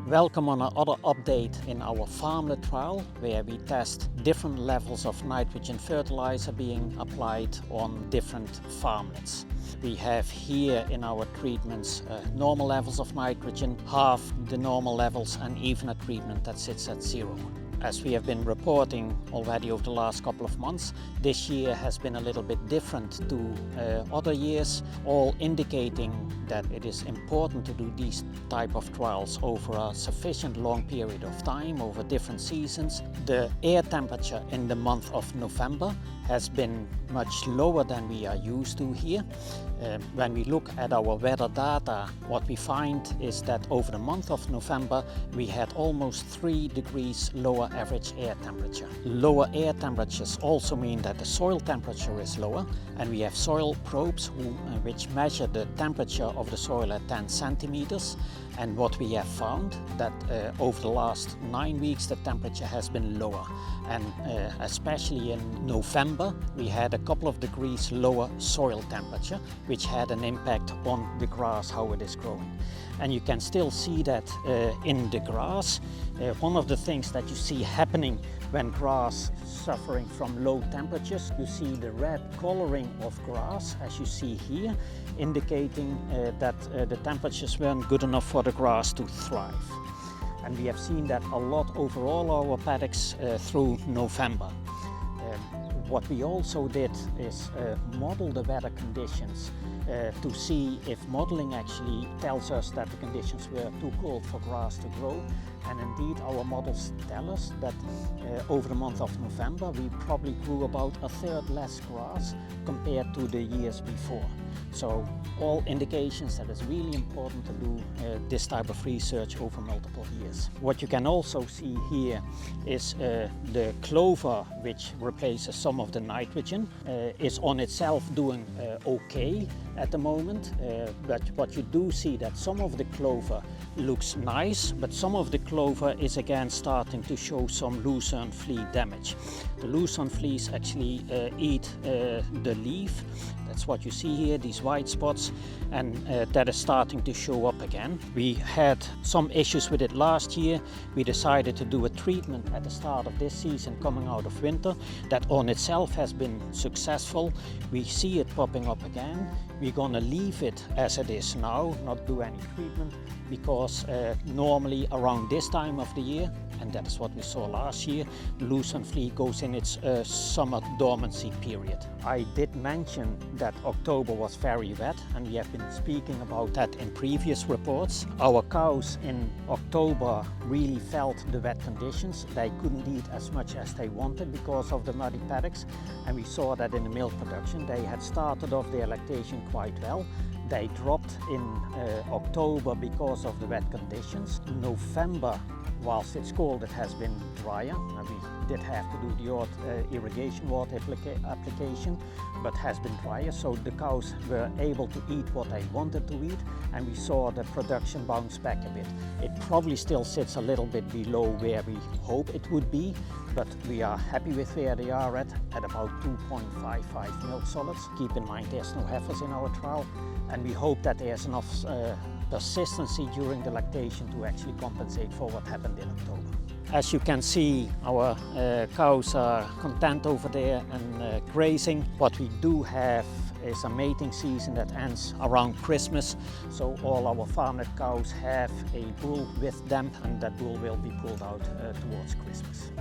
Welcome on another update in our farmlet trial, where we test different levels of nitrogen fertilizer being applied on different farmlets. We have here in our treatments normal levels of nitrogen, half the normal levels, and even a treatment that sits at 0. As we have been reporting already over the last couple of months, this year has been a little bit different to other years, all indicating that it is important to do these type of trials over a sufficient long period of time, over different seasons. The air temperature in the month of November has been much lower than we are used to here. When we look at our weather data, what we find is that over the month of November we had almost 3 degrees lower average air temperature. Lower air temperatures also mean that the soil temperature is lower, and we have soil probes which measure the temperature of the soil at 10 centimeters. And what we have found that over the last 9 weeks the temperature has been lower, and especially in November we had a couple of degrees lower soil temperature, which had an impact on the grass, how it is growing. And you can still see that in the grass. One of the things that you see happening when grass is suffering from low temperatures, you see the red coloring of grass, as you see here, indicating that the temperatures weren't good enough for the grass to thrive. And we have seen that a lot over all our paddocks through November. What we also did is model the weather conditions to see if modeling actually tells us that the conditions were too cold for grass to grow. And indeed our models tell us that over the month of November we probably grew about a third less grass compared to the years before. So all indications that it's really important to do this type of research over multiple years. What you can also see here is the clover, which replaces some of the nitrogen, is on itself doing okay at the moment, but what you do see that some of the clover looks nice, but some of the clover is again starting to show some Lucerne Flea damage. The Lucerne fleas actually eat the leaf. That's what you see here, these white spots, and that is starting to show up again. We had some issues with it last year. We decided to do a treatment at the start of this season coming out of winter that on itself has been successful. We see it popping up again. We're going to leave it as it is now, not do any treatment, because normally around this time of the year, and that is what we saw last year, Lucerne Flea goes in its summer dormancy period. I did mention that October was very wet, and we have been speaking about that in previous reports. Our cows in October really felt the wet conditions. They couldn't eat as much as they wanted because of the muddy paddocks, and we saw that in the milk production. They had started off their lactation quite well. They dropped in October because of the wet conditions. November, whilst it's cold, it has been drier. We did have to do the odd irrigation water application, but has been drier, so the cows were able to eat what they wanted to eat, and we saw the production bounce back a bit. It probably still sits a little bit below where we hope it would be, but we are happy with where they are at about 2.55 milk solids. Keep in mind there's no heifers in our trial, and we hope that there's enough persistency during the lactation to actually compensate for what happened in October. As you can see, our cows are content over there and grazing. What we do have is a mating season that ends around Christmas, so all our farmlet cows have a bull with them, and that bull will be pulled out towards Christmas.